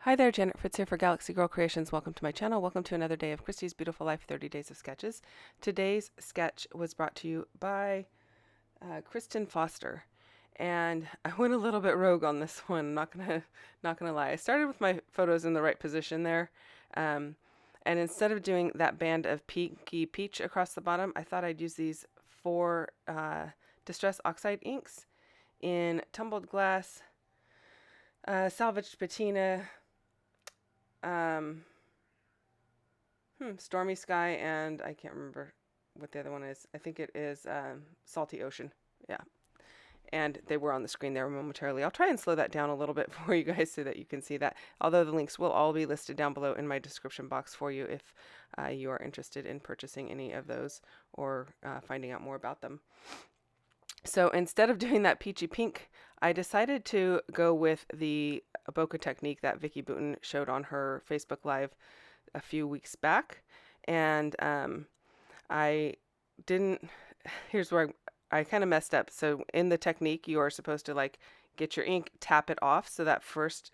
Hi there, Janet Fritz here for Galaxy Girl Creations. Welcome to my channel. Welcome to another day of Christy's Beautiful Life 30 Days of Sketches. Today's sketch was brought to you by Kristen Foster. And I went a little bit rogue on this one, not gonna lie. I started with my photos in the right position there. And instead of doing that band of Pinky Peach across the bottom, I thought I'd use these four Distress Oxide inks in Tumbled Glass, Salvaged Patina, Stormy Sky, and I can't remember what the other one is. I think it is Salty Ocean. Yeah. And they were on the screen there momentarily. I'll try and slow that down a little bit for you guys so that you can see that. Although the links will all be listed down below in my description box for you if you are interested in purchasing any of those or finding out more about them. So instead of doing that peachy pink, I decided to go with the bokeh technique that Vicki Boutin showed on her Facebook Live a few weeks back. And I didn't, here's where I kind of messed up. So in the technique, you are supposed to like get your ink, tap it off. So that first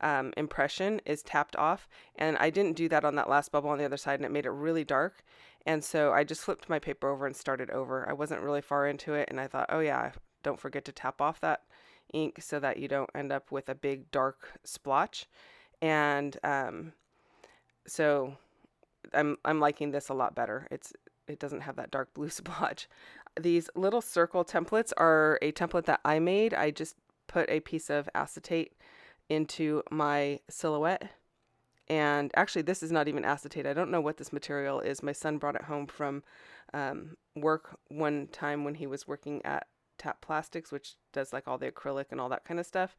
impression is tapped off. And I didn't do that on that last bubble on the other side, and it made it really dark. And so I just flipped my paper over and started over. I wasn't really far into it, and I thought, oh yeah, don't forget to tap off that ink so that you don't end up with a big dark splotch. And so I'm liking this a lot better. It doesn't have that dark blue splotch. These little circle templates are a template that I made. I just put a piece of acetate into my silhouette. And actually, this is not even acetate. I don't know what this material is. My son brought it home from work one time when he was working at Tap Plastics, which does like all the acrylic and all that kind of stuff.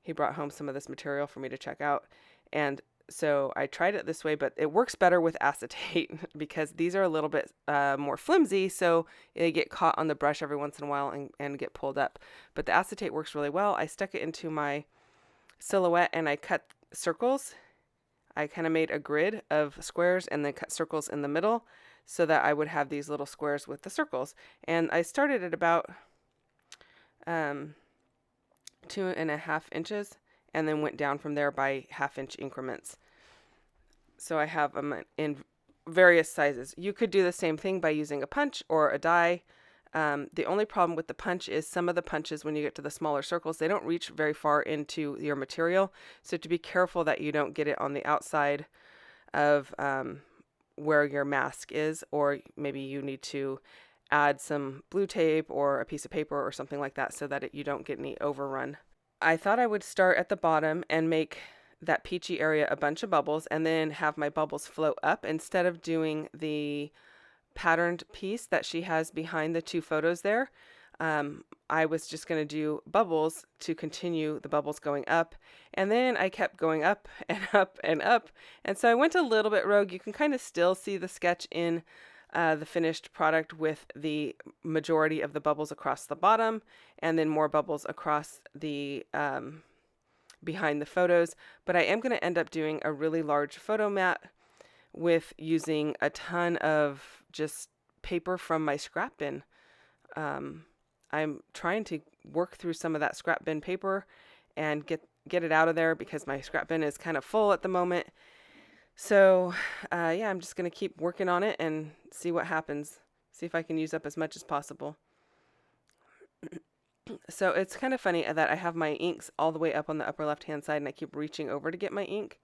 He brought home some of this material for me to check out. And so I tried it this way, but it works better with acetate because these are a little bit more flimsy, so they get caught on the brush every once in a while and get pulled up. But the acetate works really well. I stuck it into my silhouette and I cut circles. I kind of made a grid of squares and then cut circles in the middle so that I would have these little squares with the circles. And I started at about 2.5 inches and then went down from there by 1/2 inch increments. So I have them in various sizes. You could do the same thing by using a punch or a die. The only problem with the punch is some of the punches, when you get to the smaller circles, they don't reach very far into your material. So to be careful that you don't get it on the outside of where your mask is, or maybe you need to add some blue tape or a piece of paper or something like that so that you don't get any overrun. I thought I would start at the bottom and make that peachy area a bunch of bubbles and then have my bubbles float up instead of doing the patterned piece that she has behind the two photos there. I was just going to do bubbles to continue the bubbles going up, and then I kept going up and up and up, and so I went a little bit rogue. You can kind of still see the sketch in the finished product with the majority of the bubbles across the bottom and then more bubbles across the behind the photos, but I am going to end up doing a really large photo mat with using a ton of just paper from my scrap bin. I'm trying to work through some of that scrap bin paper and get it out of there because my scrap bin is kind of full at the moment. So yeah, I'm just going to keep working on it and see what happens. See if I can use up as much as possible. So it's kind of funny that I have my inks all the way up on the upper left hand side and I keep reaching over to get my ink,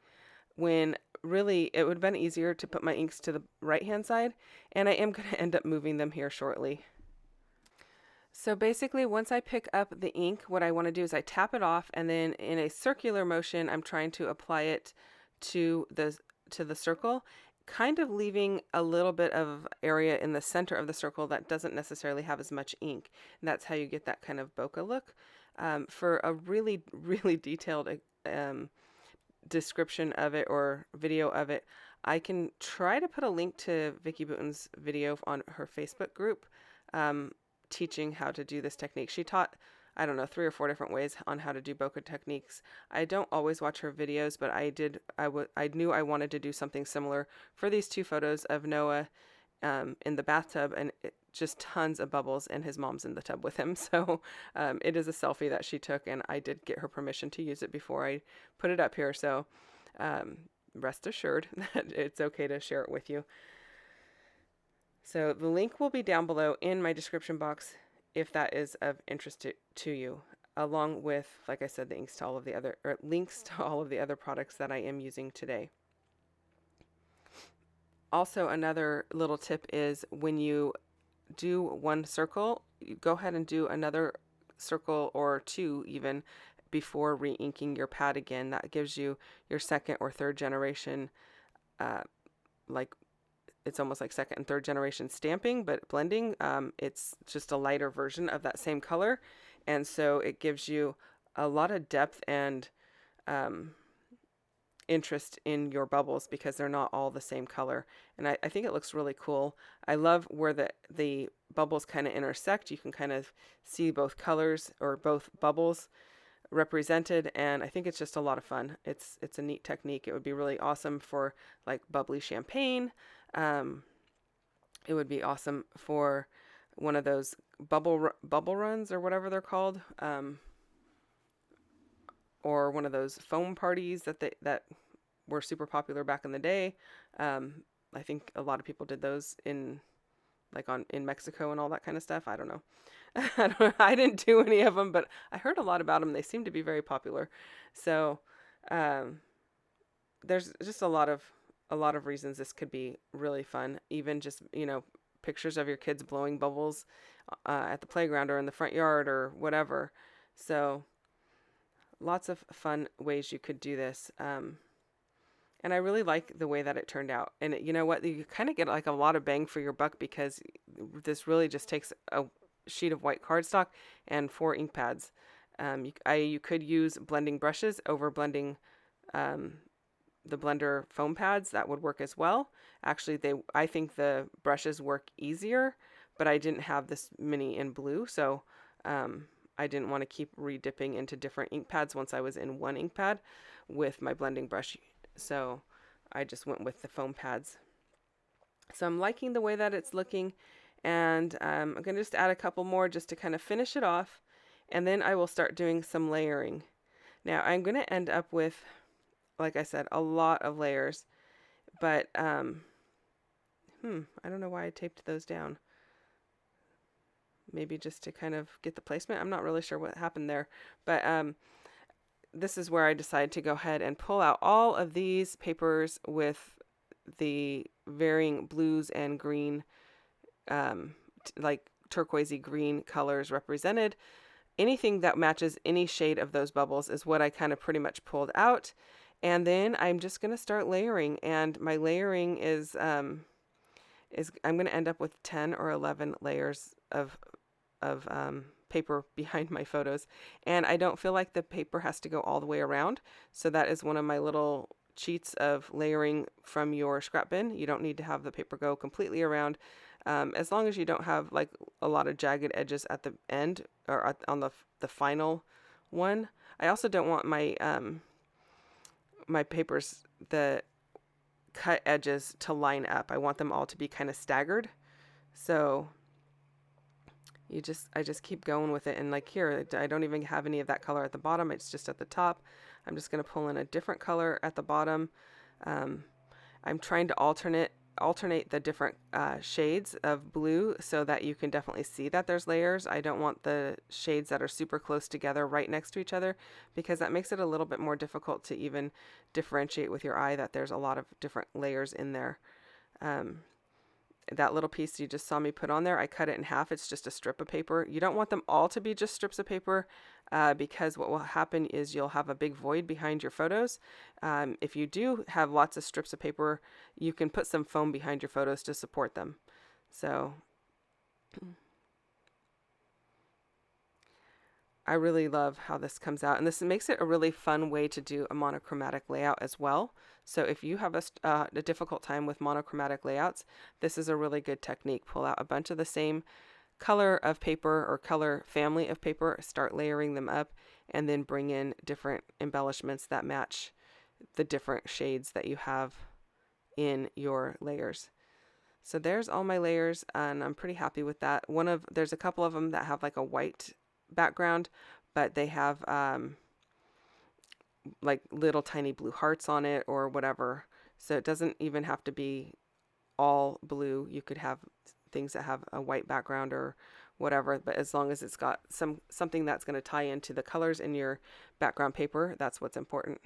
when really it would have been easier to put my inks to the right hand side, and I am going to end up moving them here shortly. So basically, once I pick up the ink, what I want to do is I tap it off, and then in a circular motion I'm trying to apply it to the circle, kind of leaving a little bit of area in the center of the circle that doesn't necessarily have as much ink. And that's how you get that kind of bokeh look. For a really detailed description of it or video of it, I can try to put a link to Vicki Boutin's video on her Facebook group teaching how to do this technique. She taught, I don't know, 3 or 4 different ways on how to do bokeh techniques. I don't always watch her videos, but I knew I wanted to do something similar for these two photos of Noah in the bathtub, and just tons of bubbles, and his mom's in the tub with him. So it is a selfie that she took, and I did get her permission to use it before I put it up here. So rest assured that it's okay to share it with you. So the link will be down below in my description box if that is of interest to you, along with, like I said, the links to all of the other products that I am using today. Also, another little tip is when you do one circle, you go ahead and do another circle or two even before re-inking your pad again. That gives you your second or third generation, like it's almost like second and third generation stamping, but blending. It's just a lighter version of that same color. And so it gives you a lot of depth and interest in your bubbles because they're not all the same color. And I think it looks really cool. I love where the bubbles kind of intersect. You can kind of see both colors or both bubbles represented, and I think it's just a lot of fun. It's a neat technique. It would be really awesome for like bubbly champagne. It would be awesome for one of those bubble runs or whatever they're called, or one of those foam parties that were super popular back in the day. I think a lot of people did those in Mexico and all that kind of stuff. I don't know. I didn't do any of them, but I heard a lot about them. They seem to be very popular. So there's just a lot of reasons this could be really fun. Even just, pictures of your kids blowing bubbles at the playground or in the front yard or whatever. So lots of fun ways you could do this. And I really like the way that it turned out. And you know what? You kind of get like a lot of bang for your buck because this really just takes a sheet of white cardstock and 4 ink pads. You could use blending brushes over blending the blender foam pads. That would work as well. Actually, I think the brushes work easier, but I didn't have this many in blue, so I didn't want to keep redipping into different ink pads once I was in one ink pad with my blending brush. So I just went with the foam pads. So I'm liking the way that it's looking, and I'm going to just add a couple more just to kind of finish it off, and then I will start doing some layering. Now I'm going to end up with, like I said, a lot of layers, but I don't know why I taped those down. Maybe just to kind of get the placement. I'm not really sure what happened there, but this is where I decided to go ahead and pull out all of these papers with the varying blues and green, like turquoisey green colors represented. Anything that matches any shade of those bubbles is what I kind of pretty much pulled out. And then I'm just going to start layering, and my layering is I'm going to end up with 10 or 11 layers of paper behind my photos, and I don't feel like the paper has to go all the way around. So that is one of my little cheats of layering from your scrap bin. You don't need to have the paper go completely around, as long as you don't have like a lot of jagged edges at the end or on the final one. I also don't want my my papers, the cut edges, to line up. I want them all to be kind of staggered. So I just keep going with it. And like here, I don't even have any of that color at the bottom. It's just at the top. I'm just going to pull in a different color at the bottom. I'm trying to alternate the different shades of blue so that you can definitely see that there's layers. I don't want the shades that are super close together right next to each other, because that makes it a little bit more difficult to even differentiate with your eye that there's a lot of different layers in there. That little piece you just saw me put on there, I cut it in half. It's just a strip of paper. You don't want them all to be just strips of paper, because what will happen is you'll have a big void behind your photos. If you do have lots of strips of paper, you can put some foam behind your photos to support them. So I really love how this comes out, and this makes it a really fun way to do a monochromatic layout as well. So if you have a difficult time with monochromatic layouts, this is a really good technique. Pull out a bunch of the same color of paper or color family of paper, start layering them up, and then bring in different embellishments that match the different shades that you have in your layers. So there's all my layers, and I'm pretty happy with that. There's a couple of them that have like a white background, but they have like little tiny blue hearts on it or whatever. So it doesn't even have to be all blue. You could have things that have a white background or whatever, but as long as it's got something that's going to tie into the colors in your background paper, that's what's important.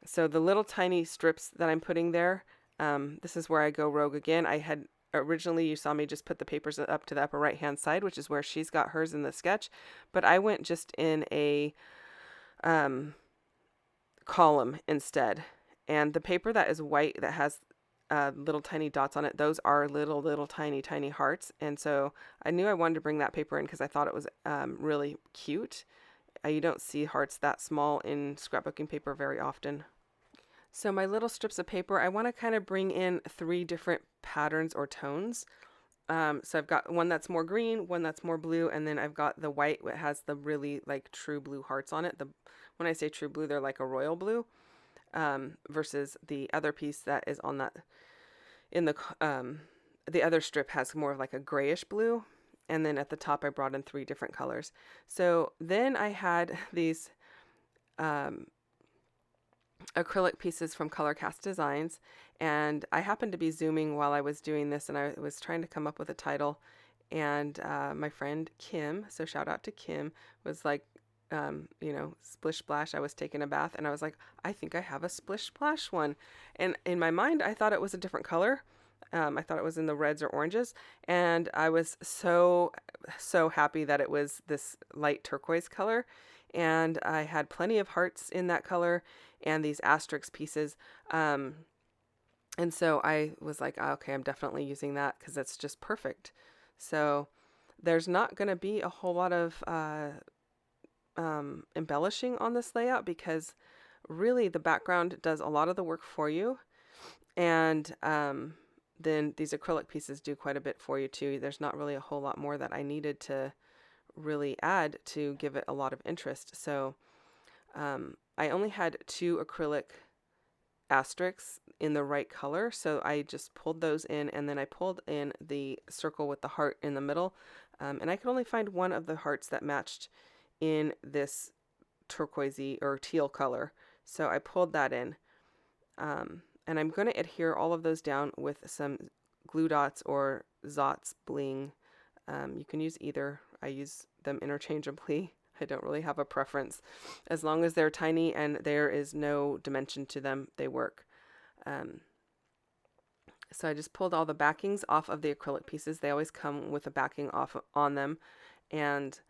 So the little tiny strips that I'm putting there, this is where I go rogue again. I had originally, you saw me just put the papers up to the upper right hand side, which is where she's got hers in the sketch, but I went just in a column instead. And the paper that is white that has little tiny dots on it, those are little tiny hearts. And so I knew I wanted to bring that paper in because I thought it was really cute. You don't see hearts that small in scrapbooking paper very often. So my little strips of paper, I want to kind of bring in 3 different patterns or tones. So I've got one that's more green, one that's more blue, and then I've got the white that has the really like true blue hearts on it. When I say true blue, they're like a royal blue, versus the other piece that is on that in the other strip has more of like a grayish blue. And then at the top, I brought in 3 different colors. So then I had these acrylic pieces from Color Cast Designs, and I happened to be zooming while I was doing this, and I was trying to come up with a title, and my friend Kim, so shout out to Kim, was like, Splish Splash. I was taking a bath, and I was like, I think I have a Splish Splash one, and in my mind, I thought it was a different color. I thought it was in the reds or oranges, and I was so happy that it was this light turquoise color, and I had plenty of hearts in that color and these asterisk pieces. And so I was like, okay, I'm definitely using that because it's just perfect. So there's not going to be a whole lot of embellishing on this layout because really the background does a lot of the work for you. And then these acrylic pieces do quite a bit for you too. There's not really a whole lot more that I needed to really add to give it a lot of interest. So I only had 2 acrylic asterisks in the right color, so I just pulled those in, and then I pulled in the circle with the heart in the middle, and I could only find one of the hearts that matched in this turquoisey or teal color, so I pulled that in, and I'm going to adhere all of those down with some glue dots or Zots bling. You can use either. I use them interchangeably. I don't really have a preference. As long as they're tiny and there is no dimension to them, they work. So I just pulled all the backings off of the acrylic pieces. They always come with a backing off on them. And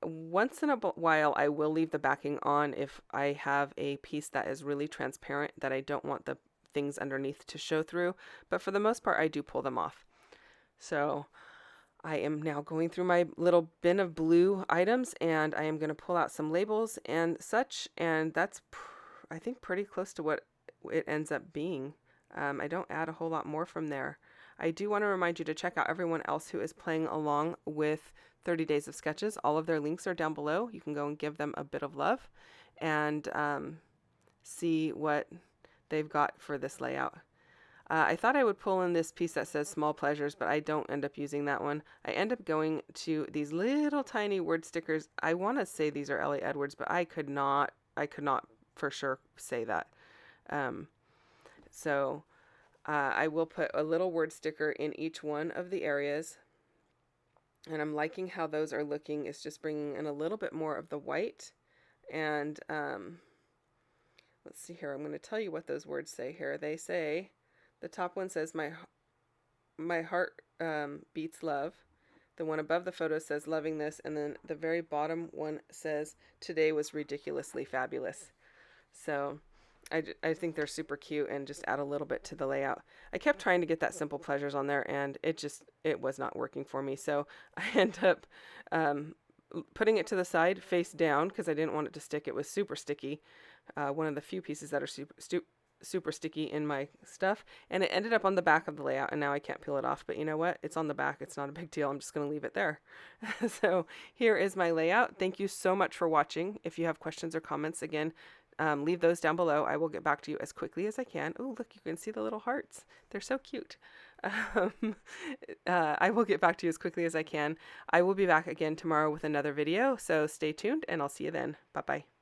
once in a while, I will leave the backing on if I have a piece that is really transparent that I don't want the things underneath to show through. But for the most part, I do pull them off. So I am now going through my little bin of blue items, and I am going to pull out some labels and such, and that's, I think, pretty close to what it ends up being. I don't add a whole lot more from there. I do want to remind you to check out everyone else who is playing along with 30 Days of Sketches. All of their links are down below. You can go and give them a bit of love and see what they've got for this layout. I thought I would pull in this piece that says Small Pleasures, but I don't end up using that one. I end up going to these little tiny word stickers. I want to say these are Ellie Edwards, but I could not for sure say that. So I will put a little word sticker in each one of the areas. And I'm liking how those are looking. It's just bringing in a little bit more of the white. And let's see here. I'm going to tell you what those words say here. They say... The top one says, my heart beats love. The one above the photo says, loving this. And then the very bottom one says, today was ridiculously fabulous. So I think they're super cute and just add a little bit to the layout. I kept trying to get that Simple Pleasures on there, and it was not working for me. So I end up putting it to the side face down because I didn't want it to stick. It was super sticky. One of the few pieces that are super sticky in my stuff, and it ended up on the back of the layout, and now I can't peel it off. But you know what? It's on the back. It's not a big deal. I'm just going to leave it there. So here is my layout. Thank you so much for watching. If you have questions or comments, again, leave those down below. I will get back to you as quickly as I can. Oh, look, you can see the little hearts. They're so cute. I will get back to you as quickly as I can. I will be back again tomorrow with another video, so stay tuned, and I'll see you then. Bye-bye.